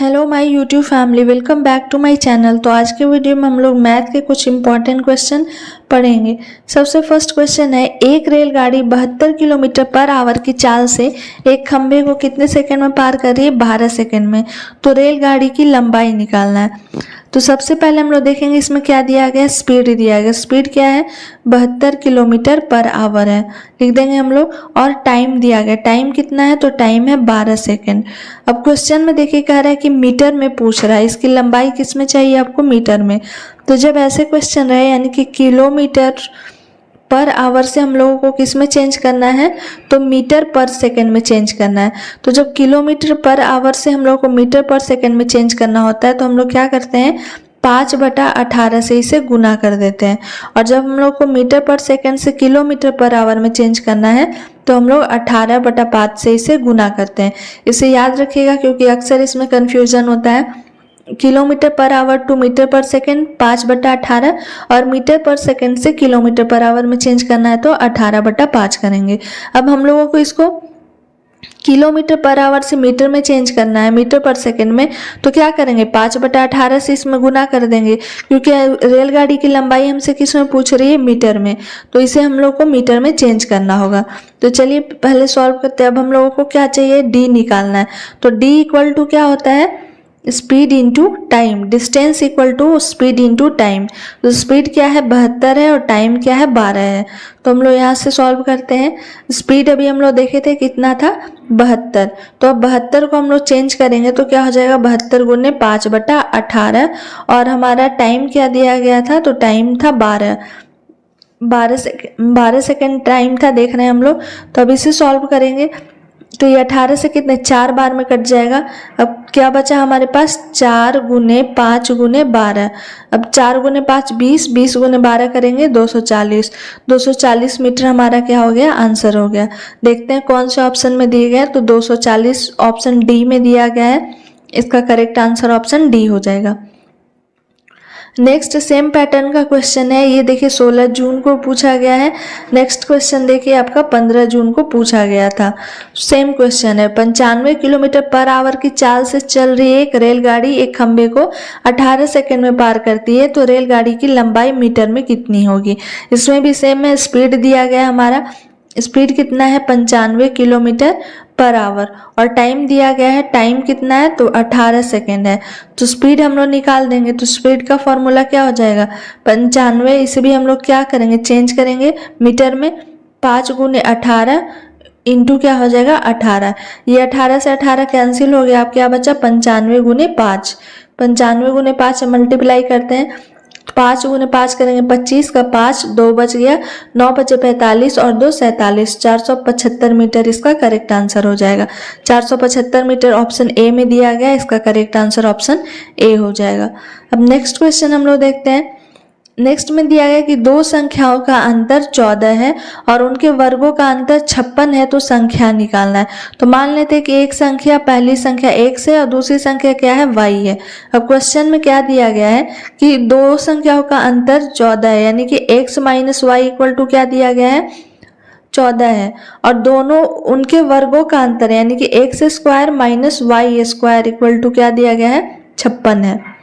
Hello my YouTube family, welcome back to my channel. तो आज के वीडियो में हम लोग मैथ के कुछ इंपॉर्टेंट क्वेश्चन पढ़ेंगे। सबसे फर्स्ट क्वेश्चन है, एक रेलगाड़ी 72 किलोमीटर पर आवर की चाल से एक खंभे को कितने सेकंड में पार कर रही है? 12 सेकंड में। तो रेलगाड़ी की लंबाई निकालना है। तो सबसे पहले हम लोग देखेंगे इसमें क्या दिया गया है, स्पीड दिया गया। स्पीड क्या है? 72 किलोमीटर पर आवर है, लिख देंगे हम लोग। और टाइम दिया गया, टाइम कितना है? तो टाइम है 12 सेकंड। अब क्वेश्चन में देखिए कह रहा है कि मीटर में पूछ रहा है, इसकी लंबाई किस में चाहिए आपको? मीटर में। तो जब ऐसे क्वेश्चन रहे यानी कि किलोमीटर पर आवर से हम लोगों को किस में चेंज करना है? तो मीटर पर सेकंड में चेंज करना है। तो जब किलोमीटर पर आवर से हम लोग को मीटर पर सेकंड में चेंज करना होता है तो हम लोग क्या करते हैं, 5/18 से इसे गुना कर देते हैं। और जब हम लोग को मीटर पर सेकंड से किलोमीटर पर आवर में चेंज करना है तो हम लोग 18/5 से इसे गुना करते हैं। इसे याद रखिएगा क्योंकि अक्सर इसमें कन्फ्यूजन होता है। Kilometre per hour to metre per second 5/18 और मीटर पर सेकंड से किलोमीटर पर आवर में चेंज करना है तो 18/5 करेंगे। अब हम लोगों को इसको किलोमीटर पर आवर से मीटर में चेंज करना है, मीटर पर सेकंड में। तो क्या करेंगे, 5/18 से इसमें गुना कर देंगे क्योंकि रेलगाड़ी की लंबाई हमसे किस में पूछ रही है? मीटर में। तो इसे हम लोग को मीटर में चेंज करना होगा। तो चलिए पहले सॉल्व करते हैं। अब हम लोगों को क्या चाहिए? डी निकालना है। तो डी इक्वल टू क्या होता है? Speed into time. Distance equal to speed into time. तो स्पीड क्या है? 72 है और टाइम क्या है? 12 है। तो हम लोग यहाँ से सॉल्व करते हैं। स्पीड अभी हम लोग देखे थे कितना था? 72। तो अब 72 को हम लोग चेंज करेंगे तो क्या हो जाएगा? 72 गुने 5/18। और हमारा टाइम क्या दिया गया था? तो टाइम था 12 सेकेंड टाइम था, देख रहे हैं हम लोग। तो अब इसे सॉल्व करेंगे तो ये 18 से कितने 4 बार में कट जाएगा। अब क्या बचा हमारे पास? 4 गुने 5 गुने 12। अब 4 गुने 5 20, 20 गुने 12 करेंगे 240। 240 मीटर हमारा क्या हो गया? आंसर हो गया। देखते हैं कौन से ऑप्शन में दिए गए। तो 240 ऑप्शन डी में दिया गया है। इसका करेक्ट आंसर ऑप्शन डी हो जाएगा। नेक्स्ट सेम पैटर्न का क्वेश्चन है। ये देखिए 16 जून को पूछा गया है। नेक्स्ट क्वेश्चन देखिए आपका 15 जून को पूछा गया था। सेम क्वेश्चन है। 95 किलोमीटर पर आवर की चाल से चल रही एक रेलगाड़ी एक खंभे को 18 सेकंड में पार करती है तो रेलगाड़ी की लंबाई मीटर में कितनी होगी? इसमें भी सेम है। स्पीड दिया गया हमारा, स्पीड कितना है? 95 किलोमीटर पर आवर। और टाइम दिया गया है, टाइम कितना है? तो 18 सेकेंड है। तो स्पीड हम लोग निकाल देंगे। तो स्पीड का फॉर्मूला क्या हो जाएगा? 95। इसे भी हम लोग क्या करेंगे? चेंज करेंगे मीटर में। 5 गुने 18 इंटू क्या हो जाएगा? 18। ये 18 से 18 कैंसिल हो गया। आप क्या बचा? 95 गुने 5। 95 गुने 5 मल्टीप्लाई करते हैं। 5 गुने 5 करेंगे 25 का 5, 2 बच गया, 9 बचे 45 और 2 47। 475 मीटर इसका करेक्ट आंसर हो जाएगा। 475 मीटर ऑप्शन ए में दिया गया, इसका करेक्ट आंसर ऑप्शन ए हो जाएगा। अब नेक्स्ट क्वेश्चन हम लोग देखते हैं। नेक्स्ट में दिया गया कि दो संख्याओं का अंतर 14 है और उनके वर्गों का अंतर 56 है तो संख्या निकालना है। तो मान लेते हैं कि एक संख्या, पहली संख्या x है और दूसरी संख्या क्या है? y है। अब क्वेश्चन में क्या दिया गया है कि दो संख्याओं का अंतर 14 है यानी कि x minus y equal to क्या दिया गया है? 14 है। और दोनों उनके वर्गों का अंतर यानी कि x square minus y square equal to क्या दिया गया है? 56 है।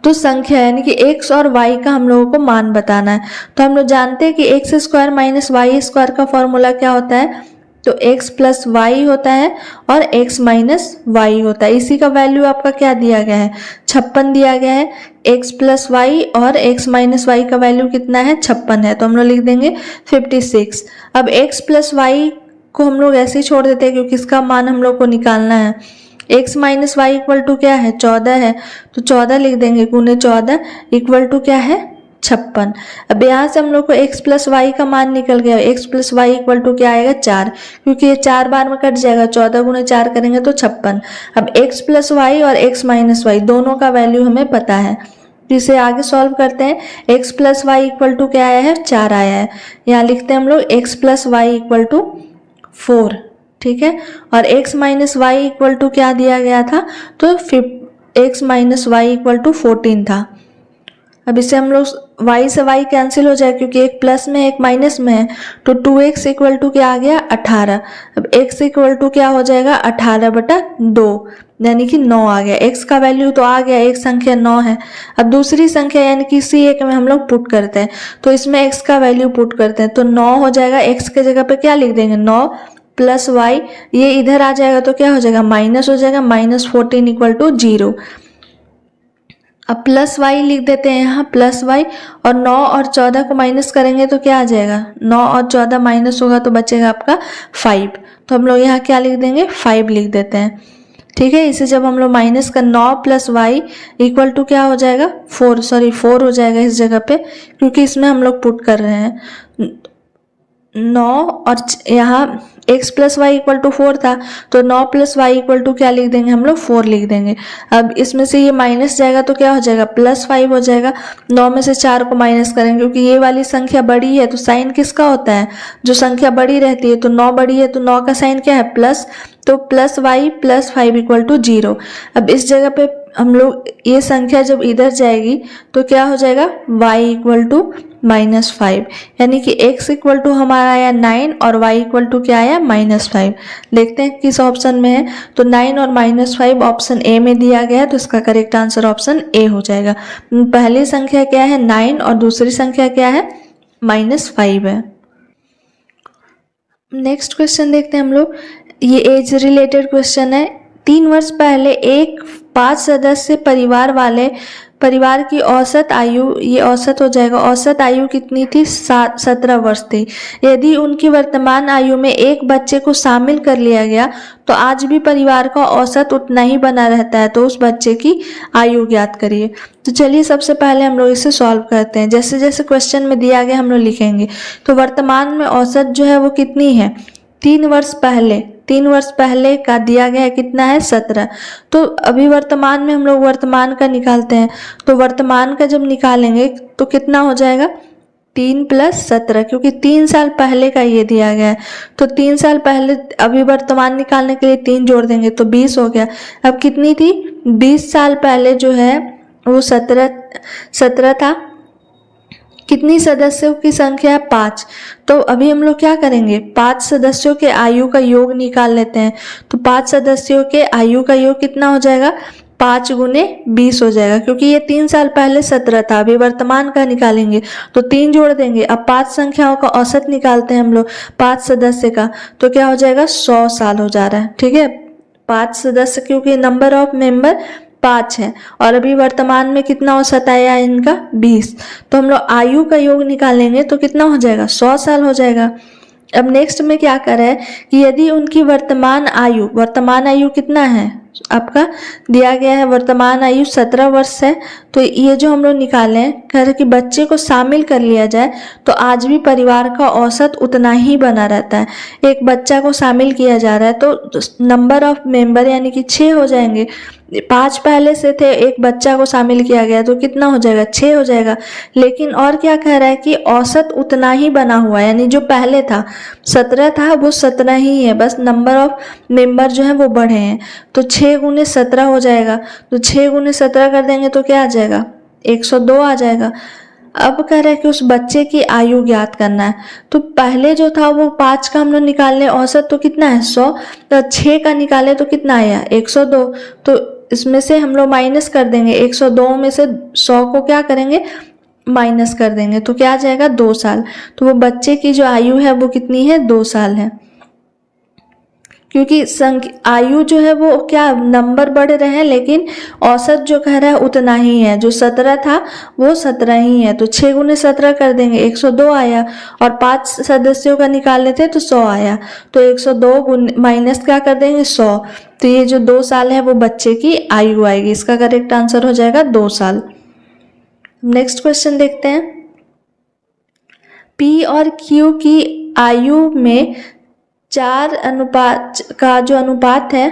तो संख्या यानी कि x और y का हम लोगों को मान बताना है। तो हम लोग जानते हैं कि x square minus y square का फॉर्मूला क्या होता है? तो x प्लस वाई होता है और x माइनस वाई होता है। इसी का वैल्यू आपका क्या दिया गया है? 56 दिया गया है। x प्लस वाई और x माइनस वाई का वैल्यू कितना है? 56 है। तो हम लोग लिख देंगे 56। अब x प्लस वाई को हम लोग ऐसे ही छोड़ देते हैं क्योंकि इसका मान हम लोग को निकालना है। x minus y equal to क्या है? 14 है। तो 14 लिख देंगे गुने 14 इक्वल टू क्या है? 56। अब यहाँ से हम लोग को x प्लस वाई का मान निकल गया। x plus y equal to क्या आएगा? 4, क्योंकि ये 4 बार में कट जाएगा। 14 गुने 4 करेंगे तो 56। अब x प्लस वाई और x माइनस वाई दोनों का वैल्यू हमें पता है तो इसे आगे सॉल्व करते हैं। x plus y equal to क्या आया है? 4 आया है। यहाँ लिखते हैं हम लोग x plus y equal to 4, ठीक है। और x minus y equal to क्या दिया गया था? तो x minus y equal to 14 था। अब इसे हम लोग y से y कैंसिल हो जाए क्योंकि एक प्लस में एक माइनस में है, तो 2x इक्वल टू क्या आ गया 18। अब x इक्वल टू क्या हो जाएगा 18/2 यानी कि 9 आ गया। x का वैल्यू तो आ गया, एक संख्या 9 है। अब दूसरी संख्या यानी कि इसी एक में हम लोग पुट करते हैं, तो इसमें x का वैल्यू पुट करते हैं तो 9 हो जाएगा। x के जगह पे क्या लिख देंगे 9 प्लस y, ये इधर आ जाएगा तो क्या हो जाएगा माइनस हो जाएगा, -14 इक्वल टू 0। अब प्लस y लिख देते हैं यहाँ प्लस y, और 9 और 14 को माइनस करेंगे तो क्या आ जाएगा 9 और 14 माइनस होगा तो बचेगा आपका 5। तो हम लोग यहाँ क्या लिख देंगे 5 लिख देते हैं। ठीक है, इसे जब हम लोग माइनस का 9 प्लस वाई इक्वल टू क्या हो जाएगा 4 हो जाएगा इस जगह पे, क्योंकि इसमें हम लोग पुट कर रहे हैं 9 और यहाँ x plus y equal to 4 था, तो 9 प्लस वाई इक्वल टू क्या लिख देंगे हम लोग 4 लिख देंगे। अब इसमें से ये माइनस जाएगा तो क्या हो जाएगा +5 हो जाएगा। 9 में से 4 को माइनस करेंगे क्योंकि ये वाली संख्या बड़ी है तो साइन किसका होता है, जो संख्या बड़ी रहती है। तो 9 बड़ी है तो 9 का साइन क्या है प्लस, तो plus y plus 5 equal to 0। अब इस जगह पे हम लोग ये संख्या जब इधर जाएगी तो क्या हो जाएगा y इक्वल टू -5, यानी कि x इक्वल टू हमारा आया 9 और y इक्वल टू क्या आया -5। देखते हैं किस ऑप्शन में है, तो 9 और -5 ऑप्शन ए में दिया गया है, तो इसका करेक्ट आंसर ऑप्शन ए हो जाएगा। पहली संख्या क्या है 9 और दूसरी संख्या क्या है -5 है। नेक्स्ट क्वेश्चन देखते हैं हम लोग, ये एज रिलेटेड क्वेश्चन है। 3 वर्ष पहले एक 5 सदस्य परिवार की औसत आयु, ये औसत हो जाएगा, औसत आयु कितनी थी 17 वर्ष थी। यदि उनकी वर्तमान आयु में एक बच्चे को शामिल कर लिया गया तो आज भी परिवार का औसत उतना ही बना रहता है, तो उस बच्चे की आयु ज्ञात करिए। तो चलिए सबसे पहले हम लोग इसे सॉल्व करते हैं। जैसे जैसे क्वेश्चन में दिया गया हम लोग लिखेंगे। तो वर्तमान में औसत जो है वो कितनी है 3 वर्ष पहले का दिया गया है कितना है 17। तो अभी वर्तमान में हम लोग वर्तमान का निकालते हैं, तो वर्तमान का जब निकालेंगे तो कितना हो जाएगा 3 + 17, क्योंकि 3 साल पहले का ये दिया गया है। तो 3 साल पहले अभी वर्तमान निकालने के लिए 3 जोड़ देंगे तो 20 हो गया। अब कितनी थी 20 साल पहले जो है वो 17 था। कितनी सदस्यों की संख्या है 5। तो अभी हम लोग क्या करेंगे 5 सदस्यों के आयु का योग निकाल लेते हैं। तो 5 सदस्यों के आयु का योग कितना हो जाएगा 5 × 20 हो जाएगा, क्योंकि ये 3 साल पहले 17 था। अभी वर्तमान का निकालेंगे तो 3 जोड़ देंगे। अब 5 संख्याओं का औसत निकालते हैं हम लोग 5 सदस्य का, तो क्या हो जाएगा 100 साल हो जा रहा है। ठीक है, 5 सदस्य क्योंकि नंबर ऑफ मेंबर 5 है और अभी वर्तमान में कितना औसत आया इनका 20। तो हम लोग आयु का योग निकालेंगे तो कितना हो जाएगा 100 साल हो जाएगा। अब नेक्स्ट में क्या कर रहा है कि यदि उनकी वर्तमान आयु कितना है आपका दिया गया है, वर्तमान आयु 17 वर्ष है। तो ये जो हम लोग निकाले हैं कह रहे कि बच्चे को शामिल कर लिया जाए तो आज भी परिवार का औसत उतना ही बना रहता है। एक बच्चा को शामिल किया जा रहा है तो नंबर ऑफ मेंबर यानी कि 6 हो जाएंगे। 5 पहले से थे, एक बच्चा को शामिल किया गया तो कितना हो जाएगा 6 हो जाएगा। लेकिन और क्या कह रहा है कि औसत उतना ही बना हुआ है, यानी जो पहले था 17 था वो 17 ही है, बस नंबर ऑफ मेंबर जो है वो बढ़े हैं। तो 6 × 17 हो जाएगा। तो 6 × 17 कर देंगे तो क्या आ जाएगा 102 आ जाएगा। अब कह रहा है कि उस बच्चे की आयु ज्ञात करना है। तो पहले जो था वो 5 का हम लोग निकालने औसत तो कितना है 100, तो 6 का निकाले तो कितना आया 102। तो इसमें से हम लोग माइनस कर देंगे, 102 में से 100 को क्या करेंगे माइनस कर देंगे तो क्या आ जाएगा 2 साल। तो वो बच्चे की जो आयु है वो कितनी है 2 साल है, क्योंकि आयु जो है वो क्या नंबर बढ़ रहे हैं लेकिन औसत जो कह रहा है उतना ही है, जो 17 था वो 17 ही है। तो 6 × 17 कर देंगे 102 आया, और 5 सदस्यों का निकाल लेते तो 100 आया। तो 102 माइनस क्या कर देंगे 100, तो ये जो 2 साल है वो बच्चे की आयु आएगी। इसका करेक्ट आंसर हो जाएगा 2 साल। नेक्स्ट क्वेश्चन देखते हैं, P और Q की आयु में 4 अनुपात का जो अनुपात है,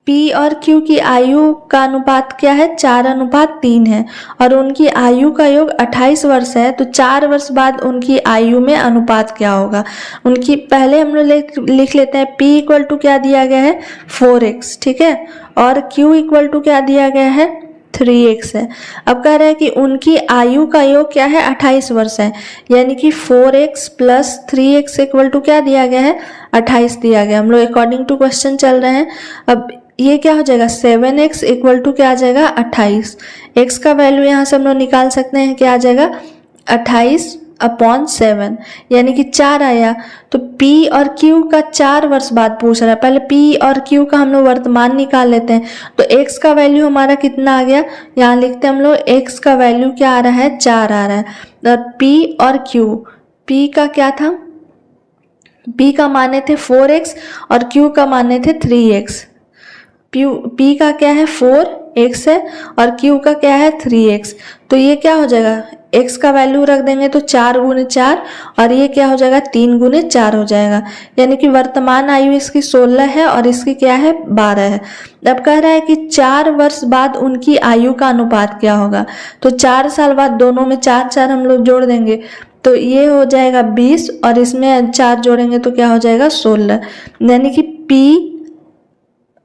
P और Q की आयु का अनुपात क्या है 4:3 है, और उनकी आयु का योग 28 वर्ष है। तो 4 वर्ष बाद उनकी आयु में अनुपात क्या होगा उनकी, पहले हम लोग लिख लेते हैं P इक्वल टू क्या दिया गया है 4x, ठीक है, और Q इक्वल टू क्या दिया गया है 3x है। अब कह रहा है कि उनकी आयु का योग क्या है, 28 वर्ष है, यानी कि 4x plus 3x equal to क्या दिया गया है, 28 दिया गया। हम लोग अकॉर्डिंग टू क्वेश्चन चल रहे हैं। अब ये क्या हो जाएगा, 7x इक्वल टू क्या आ जाएगा, 28। x का वैल्यू यहाँ से हम लोग निकाल सकते हैं, क्या आ जाएगा 28/7, यानी कि 4 आया। तो p और q का 4 वर्ष बाद पूछ रहा है, पहले p और q का हम लोग वर्तमान निकाल लेते हैं। तो x का वैल्यू हमारा कितना आ गया, यहाँ लिखते हैं हम लोग x का वैल्यू क्या आ रहा है, 4 आ रहा है। और p और q, p का क्या था, p का माने थे 4x और q का माने थे 3x। p का क्या है 4x है और q का क्या है 3x। तो ये क्या हो जाएगा, x का वैल्यू रख देंगे तो 4 गुने 4 और ये क्या हो जाएगा 3 गुने 4 हो जाएगा, यानी कि वर्तमान आयु इसकी 16 है और इसकी क्या है 12 है। अब कह रहा है कि 4 वर्ष बाद उनकी आयु का अनुपात क्या होगा। तो 4 साल बाद दोनों में 4 4 हम लोग जोड़ देंगे तो ये हो जाएगा 20 और इसमें 4 जोड़ेंगे तो क्या हो जाएगा 16, यानी कि p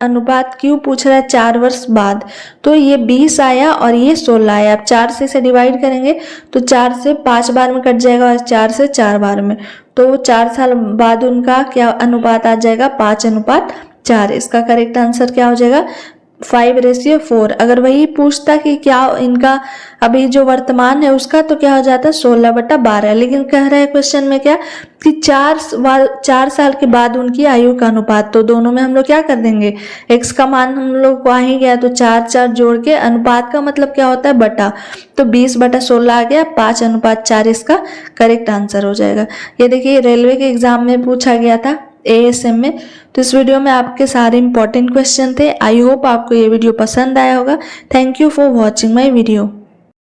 अनुपात क्यों पूछ रहा है 4 वर्ष बाद। तो ये 20 आया और ये 16 आया। अब 4 से इसे डिवाइड करेंगे तो 4 से 5 बार में कट जाएगा और 4 से 4 बार में, तो 4 साल बाद उनका क्या अनुपात आ जाएगा, 5:4। इसका करेक्ट आंसर क्या हो जाएगा, 5:4। अगर वही पूछता कि क्या इनका अभी जो वर्तमान है उसका, तो क्या हो जाता 16/12। लेकिन कह रहा है क्वेश्चन में क्या कि 4 साल के बाद उनकी आयु का अनुपात, तो दोनों में हम लोग क्या कर देंगे, x का मान हम लोग को आ ही गया तो 4 4 जोड़ के अनुपात का मतलब क्या होता है बटा, तो 20/16 आ गया, 5:4 इसका करेक्ट आंसर हो जाएगा। ये देखिए रेलवे के एग्जाम में पूछा गया था ASM में। तो इस वीडियो में आपके सारे इंपॉर्टेंट क्वेश्चन थे। आई होप आपको ये वीडियो पसंद आया होगा। Thank you for watching my video.